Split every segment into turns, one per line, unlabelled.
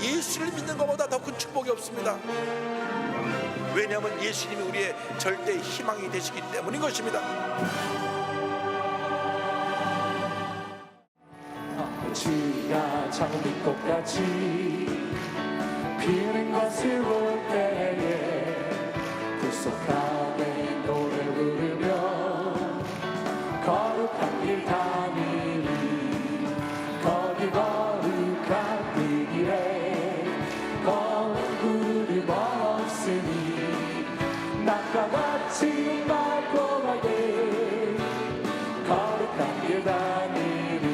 예수를 믿는 것보다 더 큰 축복이 없습니다. 왜냐하면 예수님이 우리의 절대 희망이 되시기 때문인 것입니다.
주야 장미꽃같이 피는 것을 볼 때에 구속하게 노래 부르며 거룩한 길 다니리. 거기 거룩한 그 길에 검은 구름 없으니 낮과 같이 맑고 밝게 거룩한 길 다니리.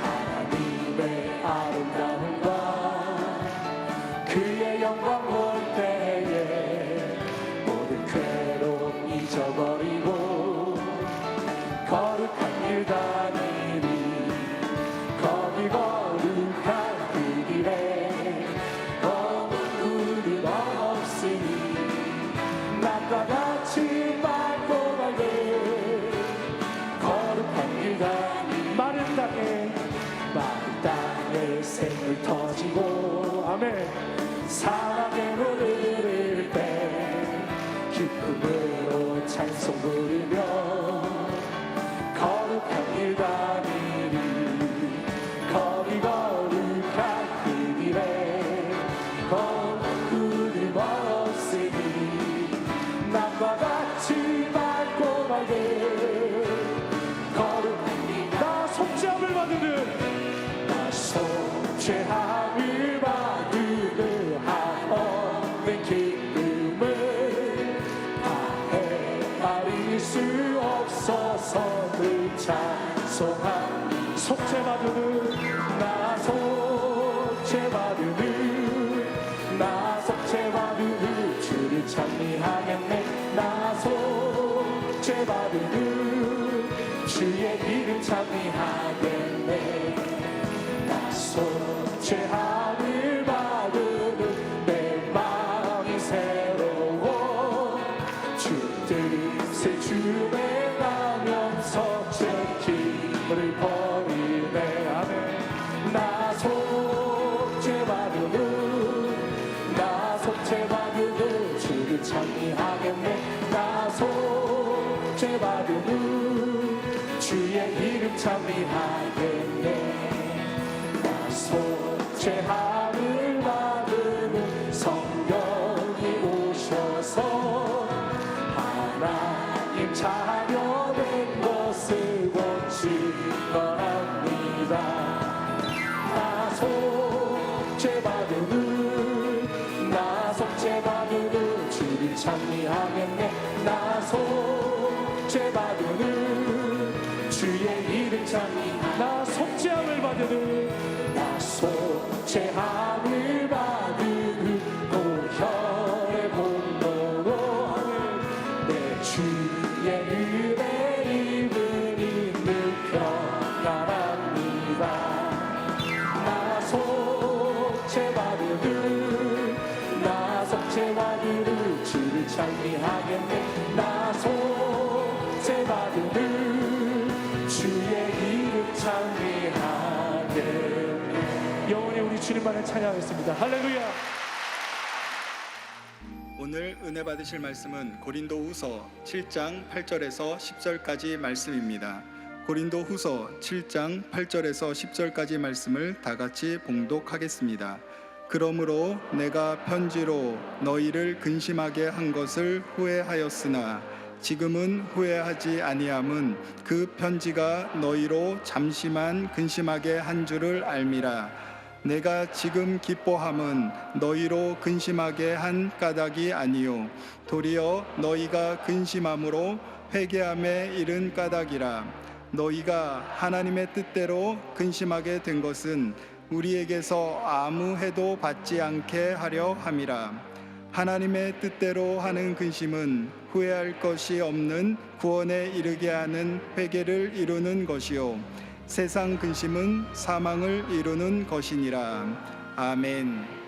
하나님의 아름다움과 그의 영광 볼 때에 모든 괴로움 잊어버리고 거룩한 길 다니리. 거기 거룩한 그 길에 검은 구름 없으니 낮과 같이 맑고 밝게 거룩한 길 다니리. 마른 땅에 샘물 터지고 아멘 사랑의 노래를 때 기쁨으로 찬송 부르며 거룩한 길 다니리. 거기 거룩한 그 길에 검은 구름 없으니 낮과 같이 맑고 밝게 거룩한 길. 나 속죄함을 받으는 나 속죄함을 받으는 한없는 기쁨을 다 헤아릴 수 없어서 그 찬송함. 속죄받으는 나 속죄받으는 나 속죄받으는 주를 찬미하겠네. 나 속죄받으는 주의 이름 찬미하겠네. 나 속죄함을 받으는 내 마음이 새로워 주 뜻을 주에 가면서 제 힘을 버리네. 아멘. 나 속죄받으는 나 속죄받으는 주를 찬미하겠네. 나 속죄받으는 주의 이름 찬미하겠네. 나 속죄함을 받으는 성령이 오셔서 하나님 자녀된 것을 원칙합니다. 나 속죄받으는 나 속죄받으는 주를 찬미하겠네. 나 속죄받으는 주의 이름 찬미하겠네. 나 속죄함을 받으는 나 속죄함을 받으는 보혈의 공로로 내 주의 은혜 입은 있는 평안합니다. 나 속죄받으는 나 속죄받으는 주를 찬미하겠네. 나 속죄받으는 주의 이름 찬미하겠네. 영원히 우리 주님만을 찬양하겠습니다. 할렐루야.
오늘 은혜 받으실 말씀은 고린도후서 7장 8절에서 10절까지 말씀입니다. 고린도후서 7장 8절에서 10절까지 말씀을 다 같이 봉독하겠습니다. 그러므로 내가 편지로 너희를 근심하게 한 것을 후회하였으나 지금은 후회하지 아니함은 그 편지가 너희로 잠시만 근심하게 한 줄을 알미라. 내가 지금 기뻐함은 너희로 근심하게 한 까닭이 아니요 도리어 너희가 근심함으로 회개함에 이른 까닭이라. 너희가 하나님의 뜻대로 근심하게 된 것은 우리에게서 아무 해도 받지 않게 하려 함이라. 하나님의 뜻대로 하는 근심은 후회할 것이 없는 구원에 이르게 하는 회개를 이루는 것이요 세상 근심은 사망을 이루는 것이니라. 아멘.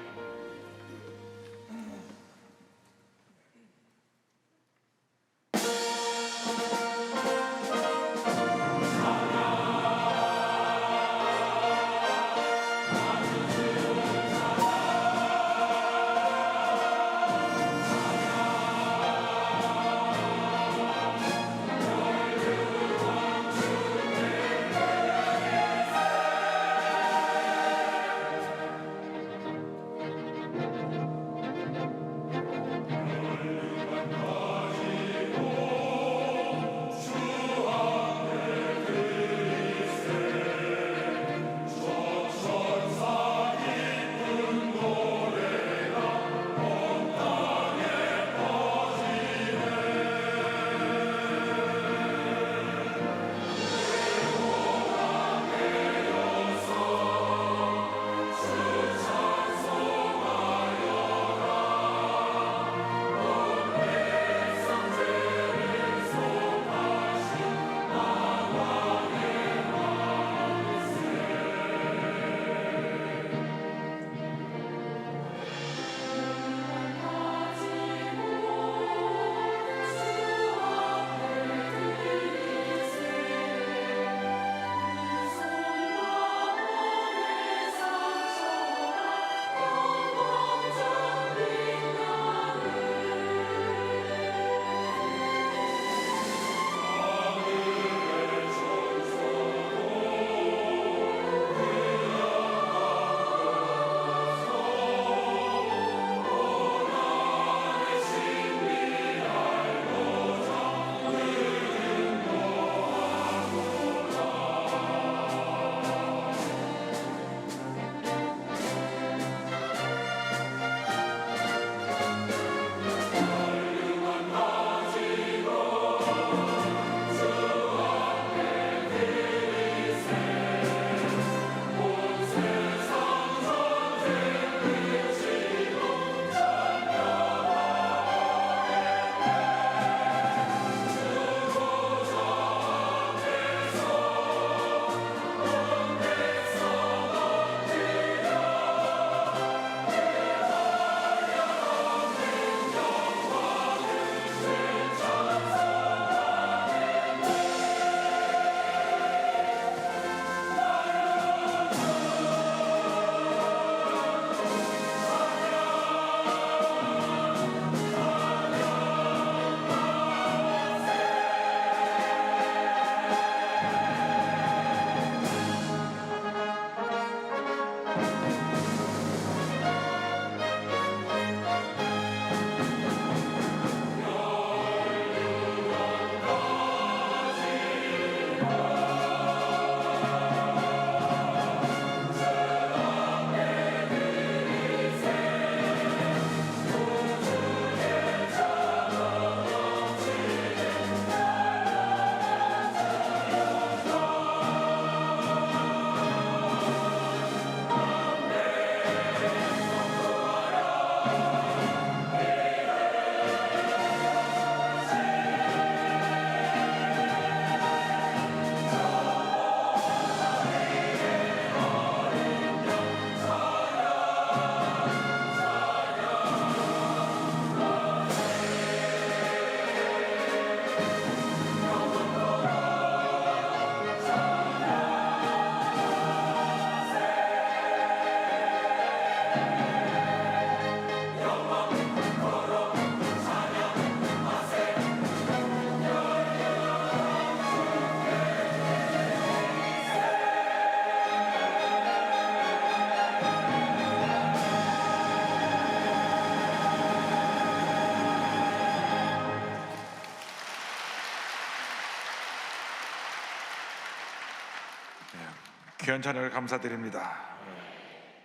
귀한 찬양을 감사드립니다.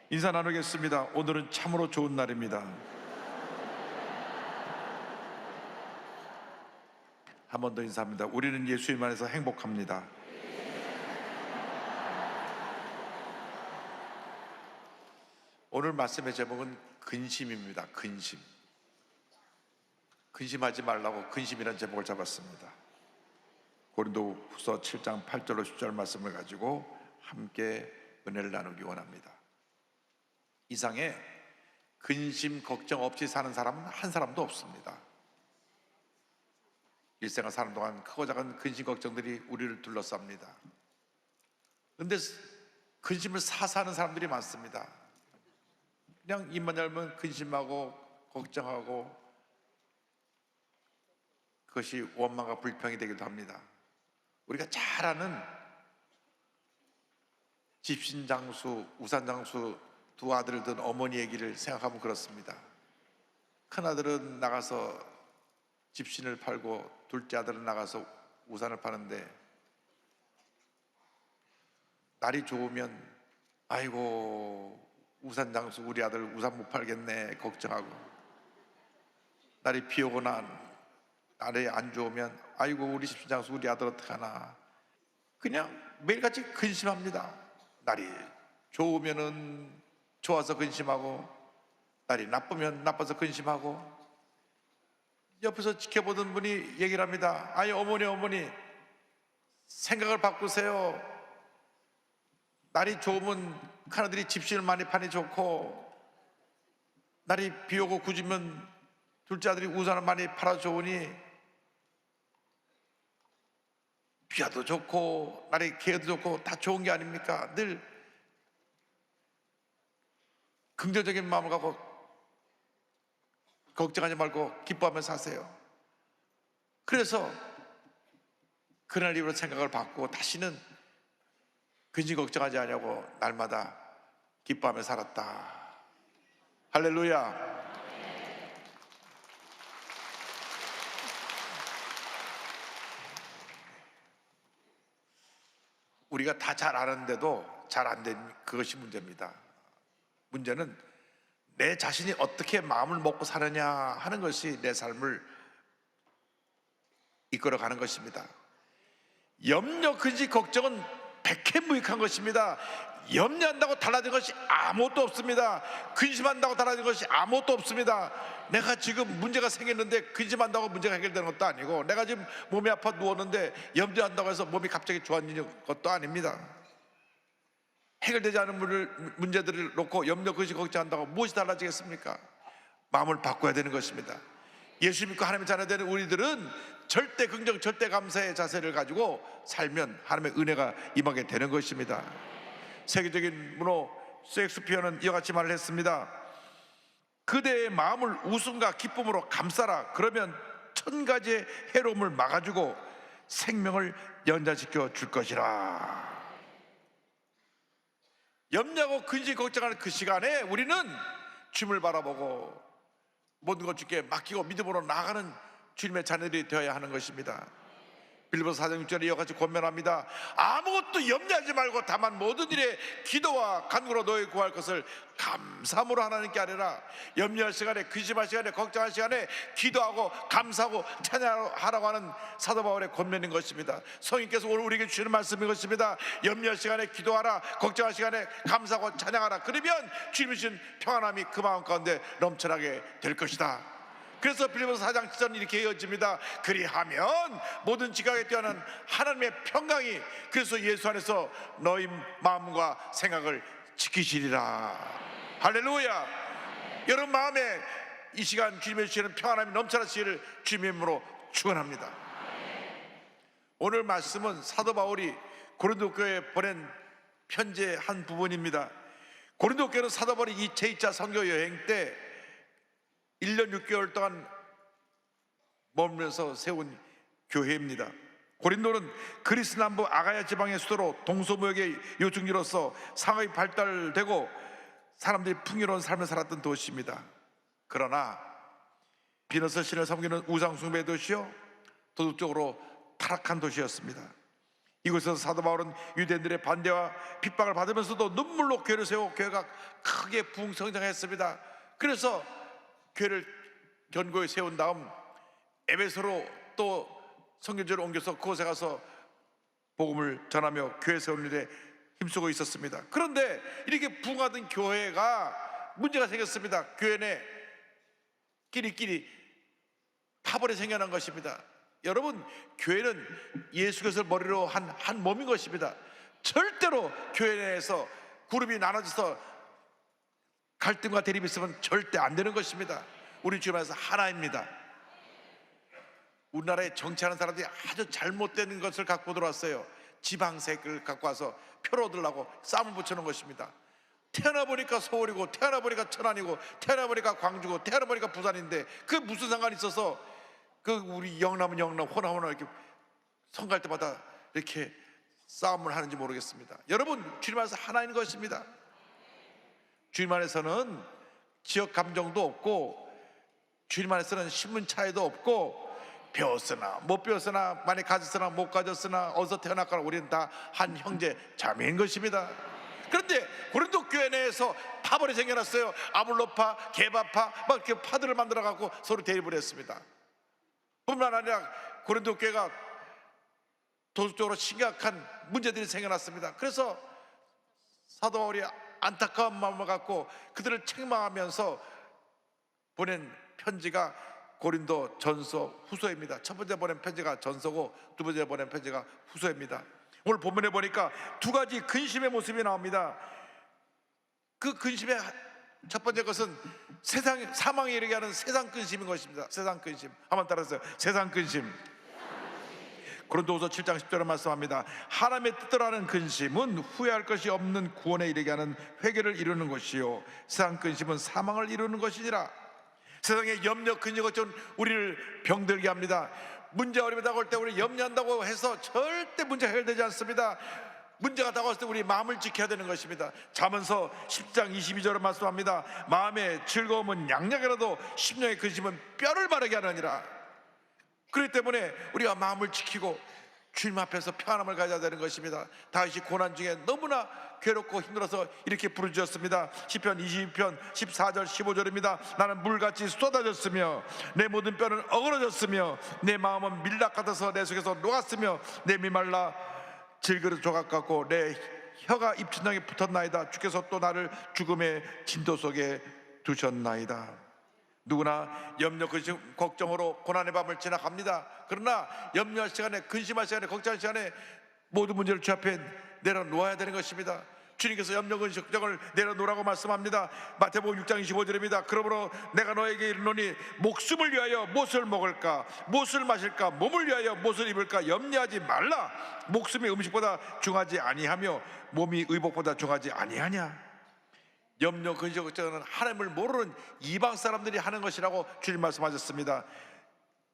인사 나누겠습니다. 오늘은 참으로 좋은 날입니다. 한 번 더 인사합니다. 우리는 예수님 안에서 행복합니다. 오늘 말씀의 제목은 근심입니다. 근심. 근심하지 말라고 근심이라는 제목을 잡았습니다. 고린도후서 7장 8절로 10절 말씀을 가지고 함께 은혜를 나누기 원합니다. 이 상에 근심 걱정 없이 사는 사람은 한 사람도 없습니다. 일생을 사는 동안 크고 작은 근심 걱정들이 우리를 둘러쌉니다. 그런데 근심을 사는 사람들이 많습니다. 그냥 입만 열면 근심하고 걱정하고 그것이 원망과 불평이 되기도 합니다. 우리가 잘 아는 집신장수, 우산장수 두 아들을 둔 어머니 얘기를 생각하면 그렇습니다. 큰아들은 나가서 집신을 팔고 둘째 아들은 나가서 우산을 파는데 날이 좋으면 아이고 우산장수 우리 아들 우산 못 팔겠네 걱정하고, 날이 비 오거나 날이 안 좋으면 아이고 우리 집신장수 우리 아들 어떡하나, 그냥 매일같이 근심합니다. 날이 좋으면은 좋아서 근심하고 날이 나쁘면 나빠서 근심하고. 옆에서 지켜보던 분이 얘기를 합니다. 아니 어머니 생각을 바꾸세요. 날이 좋으면 큰아들이 집신을 많이 파니 좋고, 날이 비 오고 굳으면 둘째 아들이 우산을 많이 팔아 좋으니 비와도 좋고 날이 개도 좋고 다 좋은 게 아닙니까? 늘 긍정적인 마음을 갖고 걱정하지 말고 기뻐하며 사세요. 그래서 그날 이후로 생각을 바꾸고 다시는 근심 걱정하지 않냐고 날마다 기뻐하며 살았다. 할렐루야. 우리가 다 잘 아는데도 잘 안 된 그것이 문제입니다. 문제는 내 자신이 어떻게 마음을 먹고 사느냐 하는 것이 내 삶을 이끌어가는 것입니다. 염려, 근심, 걱정은 백해무익한 것입니다. 염려한다고 달라진 것이 아무것도 없습니다. 근심한다고 달라진 것이 아무것도 없습니다. 내가 지금 문제가 생겼는데 근심한다고 문제가 해결되는 것도 아니고, 내가 지금 몸이 아파 누웠는데 염려한다고 해서 몸이 갑자기 좋아지는 것도 아닙니다. 해결되지 않은 문제들을 놓고 염려, 근심, 걱정한다고 무엇이 달라지겠습니까? 마음을 바꿔야 되는 것입니다. 예수 믿고 하나님의 자녀 되는 우리들은 절대 긍정, 절대 감사의 자세를 가지고 살면 하나님의 은혜가 임하게 되는 것입니다. 세계적인 문호 셰익스피어는 이와 같이 말을 했습니다. 그대의 마음을 웃음과 기쁨으로 감싸라. 그러면 1000가지의 해로움을 막아주고 생명을 연장시켜 줄 것이라. 염려하고 근심 걱정하는 그 시간에 우리는 주님을 바라보고 모든 것 주께 맡기고 믿음으로 나아가는 주님의 자녀들이 되어야 하는 것입니다. 빌립보서 4장 6절에 이와 같이 권면합니다. 아무것도 염려하지 말고 다만 모든 일에 기도와 간구로 너희 구할 것을 감사함으로 하나님께 아뢰라. 염려할 시간에, 근심할 시간에, 걱정할 시간에 기도하고 감사하고 찬양하라고 하는 사도 바울의 권면인 것입니다. 성인께서 오늘 우리에게 주시는 말씀인 것입니다. 염려할 시간에 기도하라, 걱정할 시간에 감사하고 찬양하라. 그러면 주님이 주신 평안함이 그 마음 가운데 넘쳐나게 될 것이다. 그래서 빌립보서 4장 7절은 이렇게 이어집니다. 그리하면 모든 지각에 뛰어난 하나님의 평강이 그래서 예수 안에서 너희 마음과 생각을 지키시리라. 할렐루야. 여러분 마음에 이 시간 주님의 주시는 평안함이 넘쳐나시기를 주님의 이름으로 축원합니다. 오늘 말씀은 사도 바울이 고린도 교회에 보낸 편지의 한 부분입니다. 고린도 교회는 사도 바울이 이 제2차 선교 여행 때 1년 6개월 동안 머물면서 세운 교회입니다. 고린도는 그리스 남부 아가야 지방의 수도로 동서무역의 요충지로서 상업이 발달되고 사람들이 풍요로운 삶을 살았던 도시입니다. 그러나 비너스 신을 섬기는 우상숭배 도시요, 도덕적으로 타락한 도시였습니다. 이곳에서 사도 바울은 유대인들의 반대와 핍박을 받으면서도 눈물로 교회를 세우고 교회가 크게 부흥성장했습니다. 그래서 교회를 견고히 세운 다음 에베소로 또 선교지를 옮겨서 그곳에 가서 복음을 전하며 교회 세우는 일에 힘쓰고 있었습니다. 그런데 이렇게 부흥하던 교회가 문제가 생겼습니다. 교회 내 끼리끼리 파벌이 생겨난 것입니다. 여러분, 교회는 예수 그리스도를 머리로 한 몸인 것입니다. 절대로 교회 내에서 그룹이 나눠져서 갈등과 대립이 있으면 절대 안 되는 것입니다. 우리 주님 안에서 하나입니다. 우리나라에 정치하는 사람들이 아주 잘못된 것을 갖고 들어왔어요. 지방색을 갖고 와서 표를 얻으려고 싸움을 붙여놓은 것입니다. 태어나 보니까 서울이고, 태어나 보니까 천안이고, 태어나 보니까 광주고, 태어나 보니까 부산인데 그게 무슨 상관이 있어서 그 우리 영남은 영남, 호남은 이렇게 선거할 때마다 이렇게 싸움을 하는지 모르겠습니다. 여러분, 주님 안에서 하나인 것입니다. 주님 안에서는 지역 감정도 없고, 주님 안에서는 신분 차이도 없고, 배웠으나 못 배웠으나 많이 가졌으나 못 가졌으나 어디서 태어났거나 우리는 다 한 형제 자매인 것입니다. 그런데 고린도 교회 내에서 파벌이 생겨났어요. 아블로파, 게바파 막 이렇게 파들을 만들어 갖고 서로 대립을 했습니다. 뿐만 아니라 고린도 교회가 도덕적으로 심각한 문제들이 생겨났습니다. 그래서 사도 바울이 안타까운 마음을 갖고 그들을 책망하면서 보낸 편지가 고린도 전서 후서입니다. 첫 번째 보낸 편지가 전서고 두 번째 보낸 편지가 후서입니다. 오늘 본문에 보니까 두 가지 근심의 모습이 나옵니다. 그 근심의 첫 번째 것은 사망에 이르게 하는 세상 근심인 것입니다. 세상 근심. 한번 따라서요. 세상 근심. 고린도후서 7장 10절에 말씀합니다. 하나님의 뜻대로 하는 근심은 후회할 것이 없는 구원에 이르게 하는 회개를 이루는 것이요, 세상 근심은 사망을 이루는 것이니라. 세상의 염려, 근심, 걱정은 우리를 병들게 합니다. 문제가 어려움이 다가올 때 우리 염려한다고 해서 절대 문제가 해결되지 않습니다. 문제가 다가왔을 때 우리 마음을 지켜야 되는 것입니다. 잠언서 10장 22절에 말씀합니다. 마음의 즐거움은 양약이라도 심령의 근심은 뼈를 마르게 하느니라. 그렇기 때문에 우리가 마음을 지키고 주님 앞에서 평안함을 가져야 되는 것입니다. 다윗이 고난 중에 너무나 괴롭고 힘들어서 이렇게 부르짖었습니다. 시편 22편 14절 15절입니다. 나는 물같이 쏟아졌으며 내 모든 뼈는 어그러졌으며 내 마음은 밀락 같아서 내 속에서 녹았으며 내 미말라 질그릇 조각 같고 내 혀가 입천장에 붙었나이다. 주께서 또 나를 죽음의 진도 속에 두셨나이다. 누구나 염려, 근심, 걱정으로 고난의 밤을 지나갑니다. 그러나 염려할 시간에, 근심할 시간에, 걱정할 시간에 모든 문제를 주 앞에 내려놓아야 되는 것입니다. 주님께서 염려, 근심, 걱정을 내려놓으라고 말씀합니다. 마태복음 6장 25절입니다. 그러므로 내가 너에게 이르노니 목숨을 위하여 무엇을 먹을까, 무엇을 마실까, 몸을 위하여 무엇을 입을까 염려하지 말라. 목숨이 음식보다 중하지 아니하며 몸이 의복보다 중하지 아니하냐. 염려, 근심, 걱정은 하나님을 모르는 이방 사람들이 하는 것이라고 주님 말씀하셨습니다.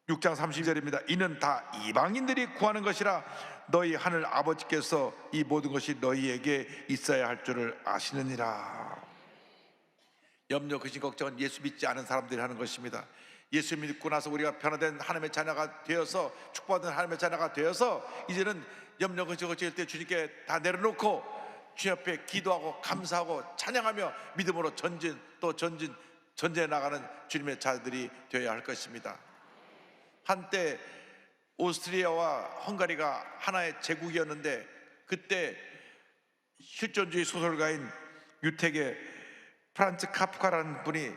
6장 30절입니다. 이는 다 이방인들이 구하는 것이라 너희 하늘 아버지께서 이 모든 것이 너희에게 있어야 할 줄을 아시느니라. 염려, 근심, 걱정은 예수 믿지 않은 사람들이 하는 것입니다. 예수 믿고 나서 우리가 변화된 하나님의 자녀가 되어서, 축복받은 하나님의 자녀가 되어서 이제는 염려, 근심, 걱정일 때 주님께 다 내려놓고 주님 앞에 기도하고 감사하고 찬양하며 믿음으로 전진해 나가는 주님의 자들이 되어야 할 것입니다. 한때 오스트리아와 헝가리가 하나의 제국이었는데 그때 실존주의 소설가인 유택의 프란츠 카프카라는 분이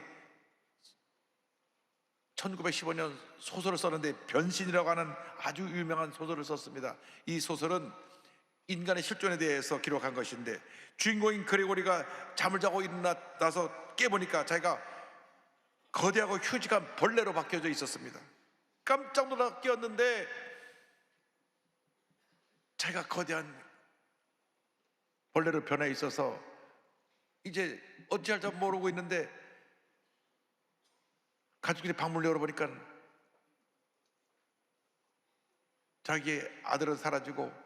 1915년 소설을 썼는데 변신이라고 하는 아주 유명한 소설을 썼습니다. 이 소설은 인간의 실존에 대해서 기록한 것인데 주인공인 그레고리가 잠을 자고 일어나서 깨보니까 자기가 거대하고 휴직한 벌레로 바뀌어져 있었습니다. 깜짝 놀라 깨었는데 자기가 거대한 벌레로 변해 있어서 이제 어찌할 줄 모르고 있는데 가족들이 방문을 열어보니까 자기의 아들은 사라지고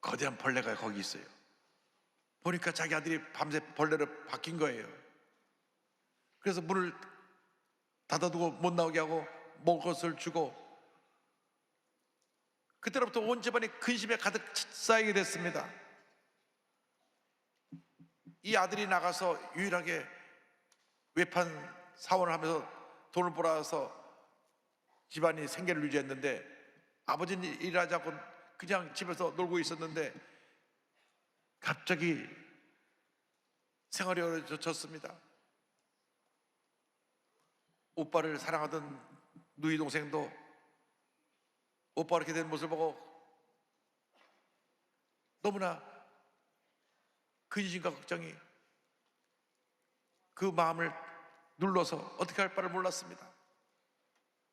거대한 벌레가 거기 있어요. 보니까 자기 아들이 밤새 벌레로 바뀐 거예요. 그래서 문을 닫아두고 못 나오게 하고 먹을 것을 주고 그때로부터 온 집안이 근심에 가득 쌓이게 됐습니다. 이 아들이 나가서 유일하게 외판 사원을 하면서 돈을 벌어서 집안이 생계를 유지했는데, 아버지는 일하지 않고 그냥 집에서 놀고 있었는데 갑자기 생활이 어려졌습니다. 오빠를 사랑하던 누이 동생도 오빠가 이렇게 된 모습을 보고 너무나 근심과 걱정이 그 마음을 눌러서 어떻게 할 바를 몰랐습니다.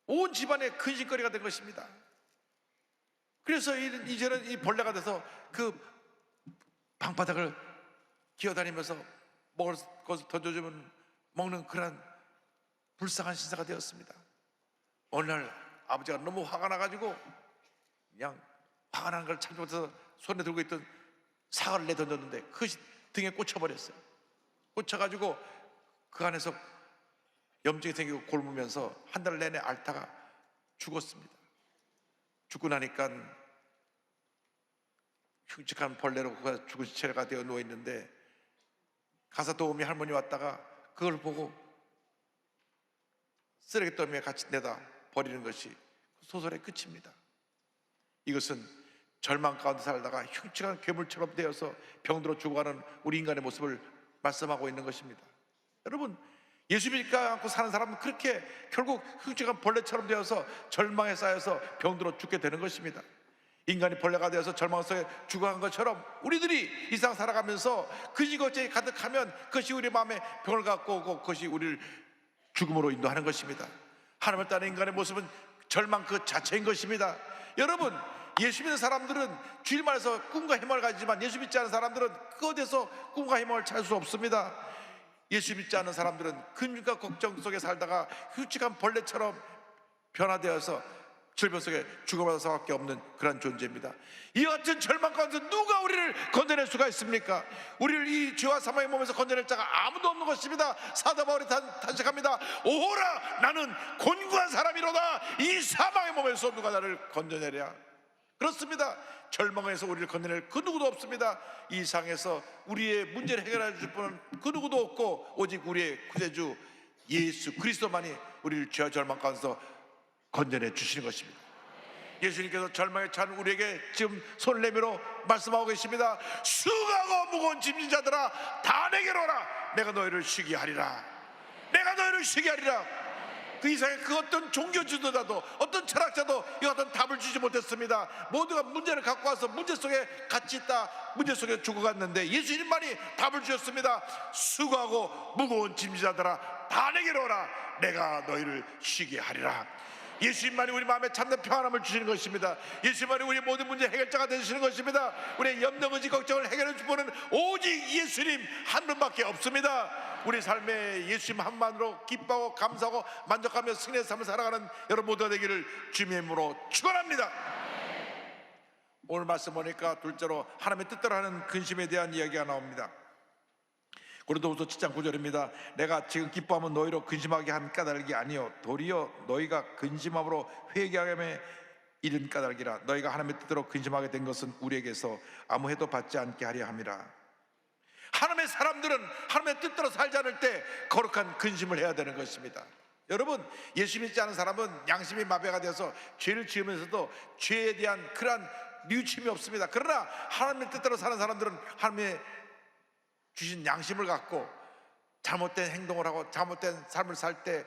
온 집안의 근심거리가 된 것입니다. 그래서 이제는 이 벌레가 돼서 그 방바닥을 기어다니면서 먹을 것을 던져주면 먹는 그런 불쌍한 신사가 되었습니다. 어느 날 아버지가 너무 화가 나가지고 그냥 화가 나는 걸 참지 못해서 손에 들고 있던 사과를 내던졌는데 그것이 등에 꽂혀버렸어요. 꽂혀가지고 그 안에서 염증이 생기고 곪으면서 한 달 내내 앓다가 죽었습니다. 죽고 나니까 흉측한 벌레로 그가 죽은 시체가 되어 누워있는데, 가사 도우미 할머니 왔다가 그걸 보고 쓰레기더미에 같이 내다 버리는 것이 소설의 끝입니다. 이것은 절망 가운데 살다가 흉측한 괴물처럼 되어서 병들어 죽어가는 우리 인간의 모습을 말씀하고 있는 것입니다. 여러분, 예수 믿지 않고 사는 사람은 그렇게 결국 흉측한 벌레처럼 되어서 절망에 쌓여서 병들어 죽게 되는 것입니다. 인간이 벌레가 되어서 절망 속에 죽어간 것처럼 우리들이 이 세상 살아가면서 그지것이 가득하면 그것이 우리 마음에 병을 갖고 오고 그것이 우리를 죽음으로 인도하는 것입니다. 하나님을 따르는 인간의 모습은 절망 그 자체인 것입니다. 여러분, 예수 믿는 사람들은 주일만에서 꿈과 희망을 가지지만 예수 믿지 않은 사람들은 그 어디서 꿈과 희망을 찾을 수 없습니다. 예수 믿지 않은 사람들은 근심과 걱정 속에 살다가 흉측한 벌레처럼 변화되어서 질병 속에 죽어갈 수밖에 없는 그런 존재입니다. 이 같은 절망 가운데 누가 우리를 건져낼 수가 있습니까? 우리를 이 죄와 사망의 몸에서 건져낼 자가 아무도 없는 것입니다. 사도 바울이 탄식합니다. 오호라, 나는 곤고한 사람이로다. 이 사망의 몸에서 누가 나를 건져내랴. 그렇습니다. 절망에서 우리를 건져낼 그 누구도 없습니다. 이 세상에서 우리의 문제를 해결해 줄 분은 그 누구도 없고 오직 우리의 구세주 예수 그리스도만이 우리를 죄와 절망 가운데서 건져내 주시는 것입니다. 예수님께서 절망에 찬 우리에게 지금 손을 내밀어 말씀하고 계십니다. 수고하고 무거운 짐진 자들아, 다 내게로 오라. 내가 너희를 쉬게 하리라. 내가 너희를 쉬게 하리라. 그 이상의 그 어떤 종교 지도자도 어떤 철학자도 이 어떤 답을 주지 못했습니다. 모두가 문제를 갖고 와서 문제 속에 갇히 있다, 문제 속에 죽어갔는데 예수님만이 답을 주셨습니다. 수고하고 무거운 짐지자들아, 다 내게로 오라. 내가 너희를 쉬게 하리라. 예수님만이 우리 마음에 참된 평안함을 주시는 것입니다. 예수님만이 우리 모든 문제 해결자가 되시는 것입니다. 우리의 염려, 의지, 걱정을 해결해 줄 분은 오직 예수님 한 분밖에 없습니다. 우리 삶에 예수님 한 분만으로 기뻐하고 감사하고 만족하며 승리의 삶을 살아가는 여러분 모두가 되기를 주님의 이름으로 축원합니다. 오늘 말씀 보니까 둘째로 하나님의 뜻대로 하는 근심에 대한 이야기가 나옵니다. 고린도후서 7장 9절입니다. 내가 지금 기뻐하면 너희로 근심하게 한 까닭이 아니요 도리어 너희가 근심함으로 회개함에 이른 까닭이라. 너희가 하나님의 뜻대로 근심하게 된 것은 우리에게서 아무 해도 받지 않게 하려 함이라. 하나님의 사람들은 하나님의 뜻대로 살지 않을 때 거룩한 근심을 해야 되는 것입니다. 여러분, 예수 믿지 않은 사람은 양심이 마비가 되어서 죄를 지으면서도 죄에 대한 그러한 뉘우침이 없습니다. 그러나 하나님의 뜻대로 사는 사람들은 하나님의 주신 양심을 갖고 잘못된 행동을 하고 잘못된 삶을 살 때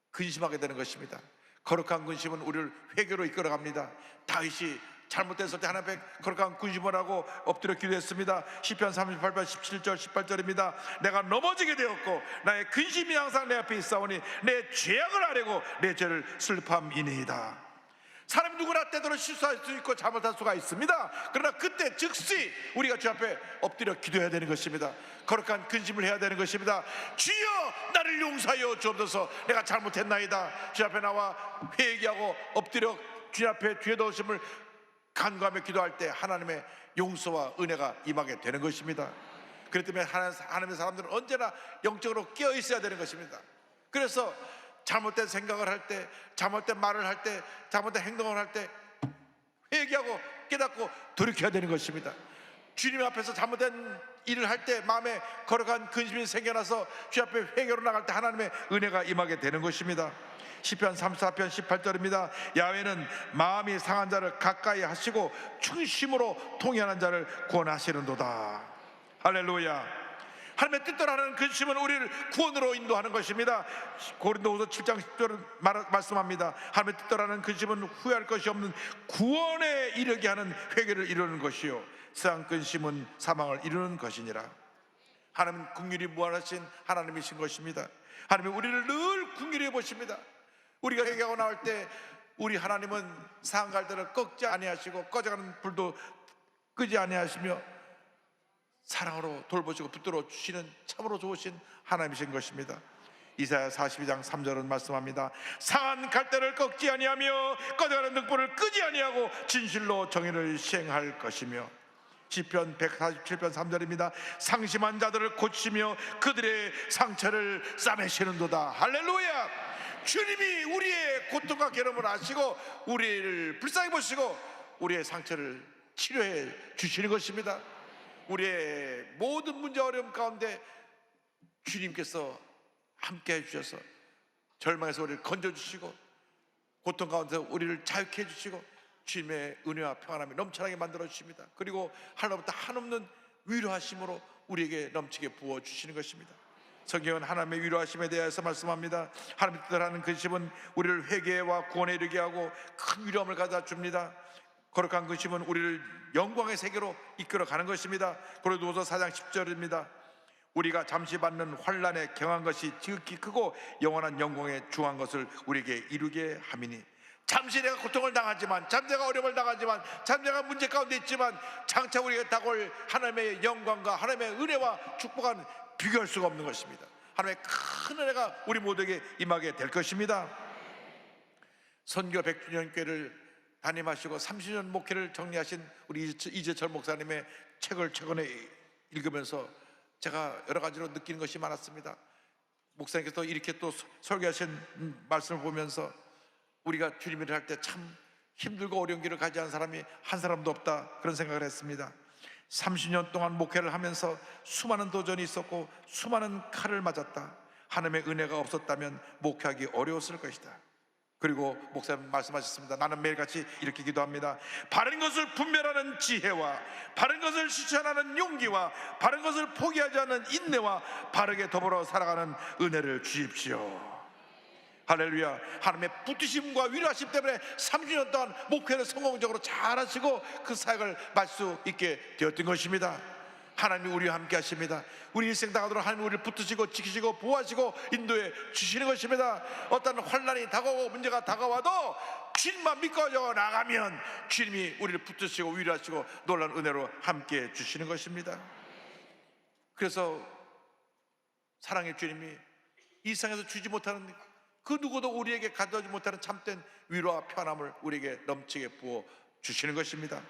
근심하게 되는 것입니다. 거룩한 근심은 우리를 회개로 이끌어갑니다. 다윗이 잘못됐을 때 하나님 앞에 거룩한 근심을 하고 엎드려 기도했습니다. 시편 38편 17절 18절입니다. 내가 넘어지게 되었고 나의 근심이 항상 내 앞에 있사오니 내 죄악을 아뢰고 내 죄를 슬픔이니이다. 사람이 누구나 때때로 실수할 수 있고 잘못할 수가 있습니다. 그러나 그때 즉시 우리가 주 앞에 엎드려 기도해야 되는 것입니다. 거룩한 근심을 해야 되는 것입니다. 주여 나를 용서하여 주옵소서. 내가 잘못했나이다. 주 앞에 나와 회개하고 엎드려 주 앞에 죄 도우심을 간구하며 기도할 때 하나님의 용서와 은혜가 임하게 되는 것입니다. 그렇기 때문에 하나님의 사람들은 언제나 영적으로 깨어 있어야 되는 것입니다. 그래서 잘못된 생각을 할 때, 잘못된 말을 할 때, 잘못된 행동을 할 때 회개하고 깨닫고 돌이켜야 되는 것입니다. 주님 앞에서 잘못된 일을 할 때 마음에 거룩한 근심이 생겨나서 주 앞에 회개로 나갈 때 하나님의 은혜가 임하게 되는 것입니다. 시편 34편 18절입니다. 야훼는 마음이 상한 자를 가까이 하시고 충심으로 통행하는 자를 구원하시는도다. 할렐루야. 하나님의 뜻대로 하는 근심은 우리를 구원으로 인도하는 것입니다. 고린도후서 7장 10절은 말씀합니다. 하나님의 뜻대로 하는 근심은 후회할 것이 없는 구원에 이르게 하는 회개를 이루는 것이요 세상 근심은 사망을 이루는 것이니라. 하나님은 긍휼이 무한하신 하나님이신 것입니다. 하나님은 우리를 늘 긍휼히 보십니다. 우리가 회개하고 나올 때 우리 하나님은 상한 갈대를 꺾지 아니하시고 꺼져가는 불도 끄지 아니하시며 사랑으로 돌보시고 붙들어 주시는 참으로 좋으신 하나님이신 것입니다. 이사야 42장 3절은 말씀합니다. 상한 갈대를 꺾지 아니하며 꺼져가는 등불을 끄지 아니하고 진실로 정의를 시행할 것이며 시편 147편 3절입니다. 상심한 자들을 고치며 그들의 상처를 싸매시는도다. 할렐루야. 주님이 우리의 고통과 괴로움을 아시고 우리를 불쌍히 보시고 우리의 상처를 치료해 주시는 것입니다. 우리의 모든 문제 어려움 가운데 주님께서 함께 해주셔서 절망에서 우리를 건져주시고 고통 가운데 우리를 자유케 해주시고 주님의 은혜와 평안함이 넘쳐나게 만들어 주십니다. 그리고 하나님부터 한없는 위로하심으로 우리에게 넘치게 부어주시는 것입니다. 성경은 하나님의 위로하심에 대해서 말씀합니다. 하나님의 뜻을 하는 근심은 우리를 회개와 구원에 이르게 하고 큰 위로함을 가져다 줍니다. 거룩한 근심은 우리를 영광의 세계로 이끌어가는 것입니다. 고린도후서 4장 10절입니다. 우리가 잠시 받는 환난에 경한 것이 지극히 크고 영원한 영광에 중한 것을 우리에게 이루게 함이니. 잠시 내가 고통을 당하지만, 잠시 내가 어려움을 당하지만, 잠시 내가 문제 가운데 있지만 장차 우리에게 다가올 하나님의 영광과 하나님의 은혜와 축복은 비교할 수가 없는 것입니다. 하나님의 큰 은혜가 우리 모두에게 임하게 될 것입니다. 선교 100주년 교회를 담임하시고 30년 목회를 정리하신 우리 이재철 목사님의 책을 최근에 읽으면서 제가 여러 가지로 느끼는 것이 많았습니다. 목사님께서 이렇게 또 설교하신 말씀을 보면서 우리가 주님 일을 할 때 참 힘들고 어려운 길을 가지 않은 사람이 한 사람도 없다, 그런 생각을 했습니다. 30년 동안 목회를 하면서 수많은 도전이 있었고 수많은 칼을 맞았다. 하나님의 은혜가 없었다면 목회하기 어려웠을 것이다. 그리고 목사님 말씀하셨습니다. 나는 매일같이 이렇게 기도합니다. 바른 것을 분별하는 지혜와 바른 것을 실천하는 용기와 바른 것을 포기하지 않는 인내와 바르게 더불어 살아가는 은혜를 주십시오. 할렐루야. 하나님의 붙드심과 위로하심 때문에 30년 동안 목회를 성공적으로 잘하시고 그 사역을 말 수 있게 되었던 것입니다. 하나님이 우리와 함께 하십니다. 우리 일생 다가도록 하나님이 우리를 붙드시고 지키시고 보호하시고 인도해 주시는 것입니다. 어떤 환난이 다가오고 문제가 다가와도 주님만 믿고 나가면 주님이 우리를 붙드시고 위로하시고 놀라운 은혜로 함께 해 주시는 것입니다. 그래서 사랑의 주님이 이 세상에서 주지 못하는 그 누구도 우리에게 가져오지 못하는 참된 위로와 편함을 우리에게 넘치게 부어 주시는 것입니다.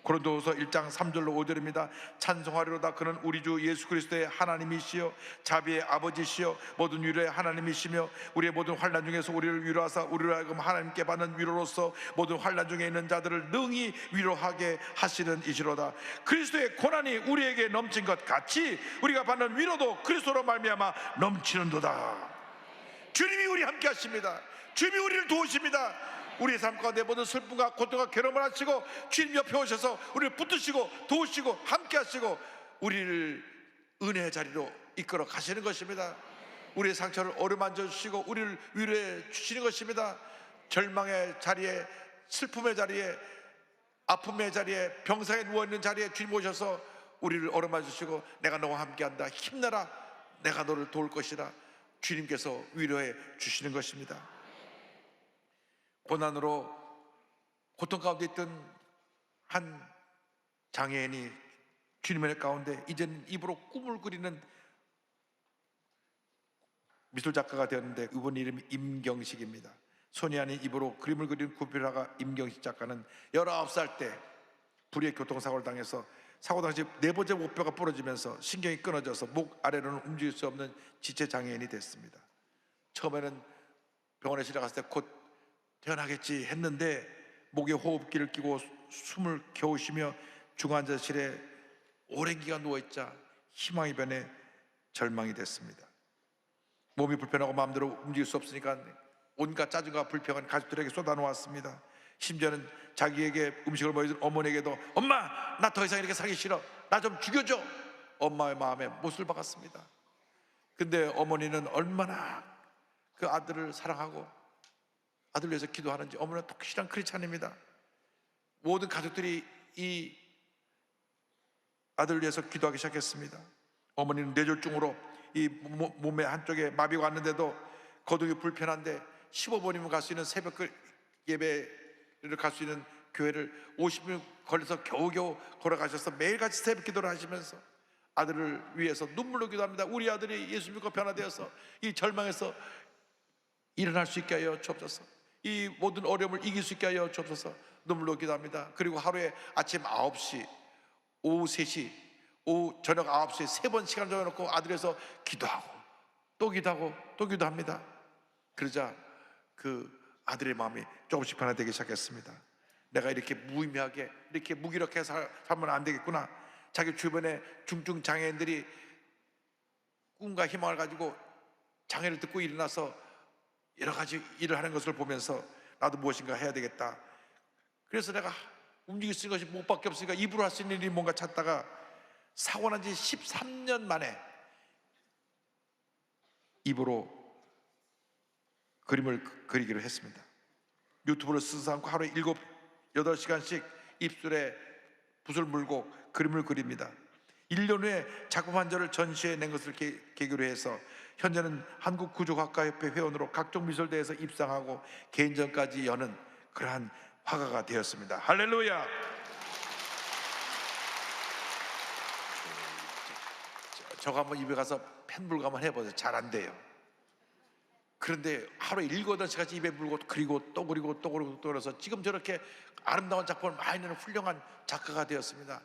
고린도후서 1장 3절로 5절입니다. 찬송하리로다. 그는 우리 주 예수 그리스도의 하나님이시여 자비의 아버지시여 모든 위로의 하나님이시며 우리의 모든 환난 중에서 우리를 위로하사 우리로 하여금 하나님께 받는 위로로서 모든 환난 중에 있는 자들을 능히 위로하게 하시는 이시로다. 그리스도의 고난이 우리에게 넘친 것 같이 우리가 받는 위로도 그리스도로 말미암아 넘치는도다. 주님이 우리 함께 하십니다. 주님이 우리를 도우십니다. 우리의 삶 가운데 모든 슬픔과 고통과 괴로움을 하시고 주님 옆에 오셔서 우리를 붙드시고 도우시고 함께 하시고 우리를 은혜의 자리로 이끌어 가시는 것입니다. 우리의 상처를 어루만져 주시고 우리를 위로해 주시는 것입니다. 절망의 자리에, 슬픔의 자리에, 아픔의 자리에, 병상에 누워있는 자리에 주님 오셔서 우리를 어루만져 주시고 내가 너와 함께한다, 힘내라, 내가 너를 도울 것이라 주님께서 위로해 주시는 것입니다. 고난으로 고통 가운데 있던 한 장애인이 주님의 가운데 이제는 입으로 꿈을 그리는 미술작가가 되었는데 이분 이름이 임경식입니다. 손이 아닌 입으로 그림을 그리는 구필화가 임경식 작가는 19살 때 불의의 교통사고를 당해서 사고 당시 4번째 목뼈가 부러지면서 신경이 끊어져서 목 아래로는 움직일 수 없는 지체장애인이 됐습니다. 처음에는 병원에 실려갔을 때 곧 태어나겠지 했는데 목에 호흡기를 끼고 숨을 겨우쉬며 중환자실에 오랜 기간 누워있자 희망이 변해 절망이 됐습니다. 몸이 불편하고 마음대로 움직일 수 없으니까 온갖 짜증과 불평은 가족들에게 쏟아놓았습니다. 심지어는 자기에게 음식을 먹여준 어머니에게도 엄마, 나 더 이상 이렇게 살기 싫어, 나 좀 죽여줘, 엄마의 마음에 못을 박았습니다. 근데 어머니는 얼마나 그 아들을 사랑하고 아들을 위해서 기도하는지 어머니는 독실한 크리스찬입니다. 모든 가족들이 이 아들을 위해서 기도하기 시작했습니다. 어머니는 뇌졸중으로 이 몸의 한쪽에 마비가 왔는데도 거동이 불편한데 15분이면 갈 수 있는 새벽 예배를 갈 수 있는 교회를 50분 걸려서 겨우겨우 걸어가셔서 매일같이 새벽 기도를 하시면서 아들을 위해서 눈물로 기도합니다. 우리 아들이 예수 믿고 변화되어서 이 절망에서 일어날 수 있게 하여 주옵소서. 이 모든 어려움을 이길 수 있게 하여 주옵소서. 눈물로 기도합니다. 그리고 하루에 아침 9시, 오후 3시, 오후 저녁 9시에 3번 시간 정해놓고 아들에서 기도하고 또 기도하고 또 기도합니다. 그러자 그 아들의 마음이 조금씩 변화되기 시작했습니다. 내가 이렇게 무의미하게 이렇게 무기력해 살면 안 되겠구나. 자기 주변에 중증 장애인들이 꿈과 희망을 가지고 장애를 듣고 일어나서 여러 가지 일을 하는 것을 보면서 나도 무엇인가 해야 되겠다. 그래서 내가 움직일 수 있는 것이 못밖에 없으니까 입으로 할 수 있는 일이 뭔가 찾다가 사고 난 지 13년 만에 입으로 그림을 그리기로 했습니다. 유튜브를 쓰지 않고 하루에 7, 8시간씩 입술에 붓을 물고 그림을 그립니다. 1년 후에 작품 한 절을 전시해 낸 것을 계기로 해서 현재는 한국구조학과협회 회원으로 각종 미술대회에서 입상하고 개인전까지 여는 그러한 화가가 되었습니다. 할렐루야. 저거 한번 입에 가서 펜불 한번 해보세요. 잘 안 돼요. 그런데 하루에 7, 8시간씩 입에 물고 그리고 또 그리고 또 그리고 또 그래서 지금 저렇게 아름다운 작품을 많이 내는 훌륭한 작가가 되었습니다.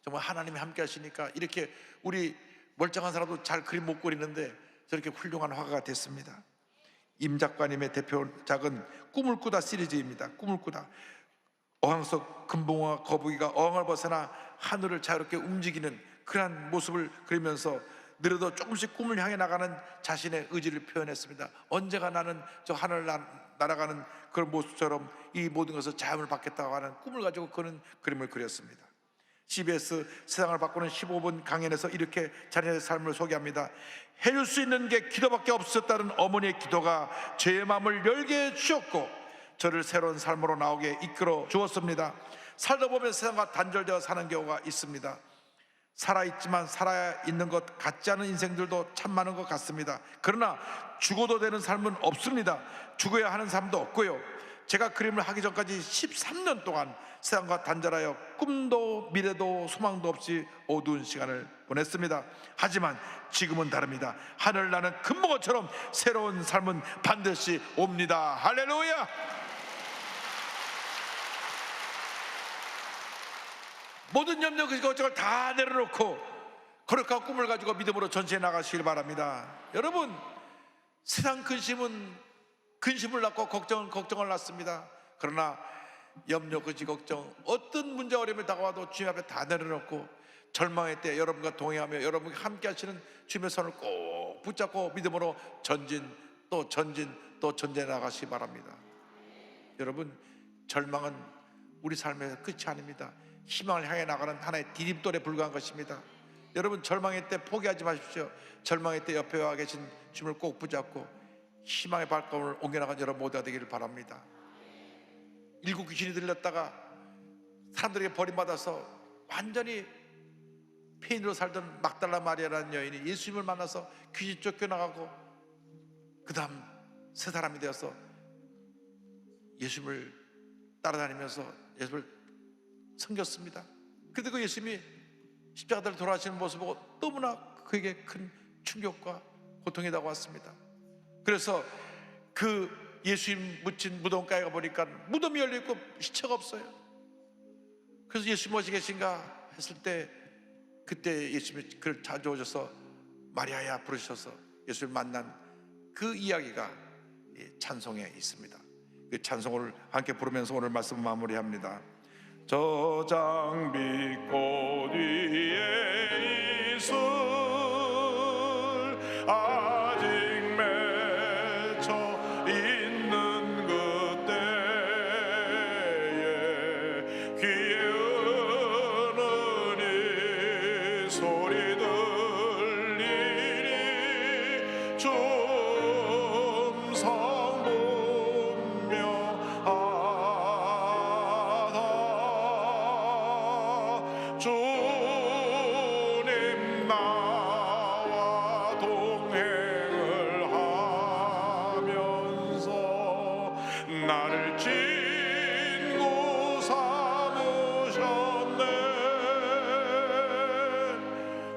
정말 하나님이 함께 하시니까 이렇게 우리 멀쩡한 사람도 잘 그림 못 그리는데 저렇게 훌륭한 화가가 됐습니다. 임 작가님의 대표작은 꿈을 꾸다 시리즈입니다. 꿈을 꾸다. 어항 속 금붕어와 거북이가 어항을 벗어나 하늘을 자유롭게 움직이는 그러한 모습을 그리면서 느려도 조금씩 꿈을 향해 나가는 자신의 의지를 표현했습니다. 언제가 나는 저 하늘 날아가는 그런 모습처럼 이 모든 것을 자유를 받겠다고 하는 꿈을 가지고 그는 그림을 그렸습니다. CBS 세상을 바꾸는 15분 강연에서 이렇게 자신의 삶을 소개합니다. 해줄 수 있는 게 기도밖에 없었다는 어머니의 기도가 제 마음을 열게 해주셨고 저를 새로운 삶으로 나오게 이끌어 주었습니다. 살다 보면 세상과 단절되어 사는 경우가 있습니다. 살아있지만 살아있는 것 같지 않은 인생들도 참 많은 것 같습니다. 그러나 죽어도 되는 삶은 없습니다. 죽어야 하는 삶도 없고요. 제가 그림을 하기 전까지 13년 동안 세상과 단절하여 꿈도 미래도 소망도 없이 어두운 시간을 보냈습니다. 하지만 지금은 다릅니다. 하늘 나는 금붕어처럼 새로운 삶은 반드시 옵니다. 할렐루야. 모든 염려 그 걱정을 다 내려놓고 거룩한 꿈을 가지고 믿음으로 전시해 나가시길 바랍니다. 여러분, 세상 근심을 낳고 걱정을 낳습니다. 그러나 염려, 근심, 걱정 어떤 문제 어려움이 다가와도 주님 앞에 다 내려놓고 절망의 때 여러분과 동행하며 여러분과 함께 하시는 주님의 손을 꼭 붙잡고 믿음으로 전진 또 전진해 나가시기 바랍니다. 여러분, 절망은 우리 삶의 끝이 아닙니다. 희망을 향해 나가는 하나의 디딤돌에 불과한 것입니다. 여러분, 절망의 때 포기하지 마십시오. 절망의 때 옆에 와 계신 주님을 꼭 붙잡고 희망의 발걸음을 옮겨나간 여러분 모두가 되기를 바랍니다. 7 귀신이 들렸다가 사람들에게 버림받아서 완전히 폐인으로 살던 막달라 마리아라는 여인이 예수님을 만나서 귀신 쫓겨나가고 그 다음 새 사람이 되어서 예수님을 따라다니면서 예수님을 섬겼습니다. 그런데 그 예수님이 십자가를 돌아가시는 모습을 보고 너무나 그에게 큰 충격과 고통이 다가왔습니다. 그래서 그 예수님 묻힌 무덤가에 가보니까 무덤이 열려있고 시체가 없어요. 그래서 예수님 어디 계신가 했을 때 그때 예수님이 그를 찾아오셔서 마리아야 부르셔서 예수를 만난 그 이야기가 찬송에 있습니다. 그 찬송을 함께 부르면서 오늘 말씀 마무리합니다. 저 장미꽃 위에 이슬 아직 맺혀 있는 그때에 귀에 은은히 소리 들리니 춤성 분명하다. 주님 나와 동행을 하면서 나를 친구 삼으셨네.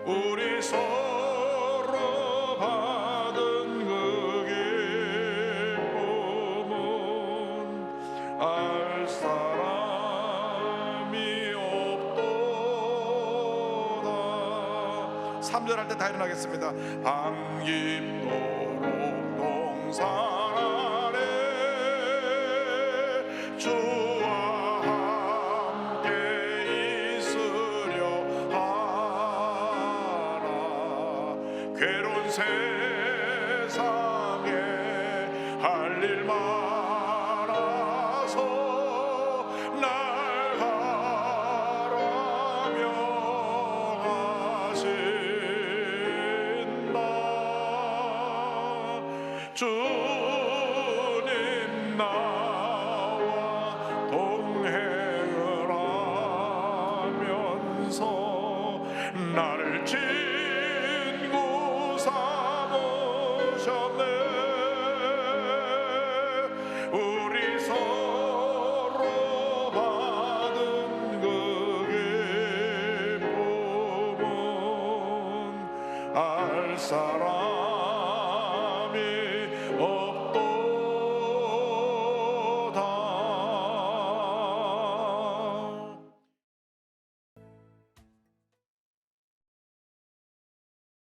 우리 서로 받은 그 기쁨은 알 사람이 없도다. 3절 할 때 다 일어나겠습니다. 반깁도록 동산 아래 주와 함께 있으려 하라. 괴로운 세상에 할 일 많아서 날 가라며 하신다. 주님 나와 동행을 하면서 나를 친구 삼으셨네. 우리 서로 받은 그 기쁨은 알 사람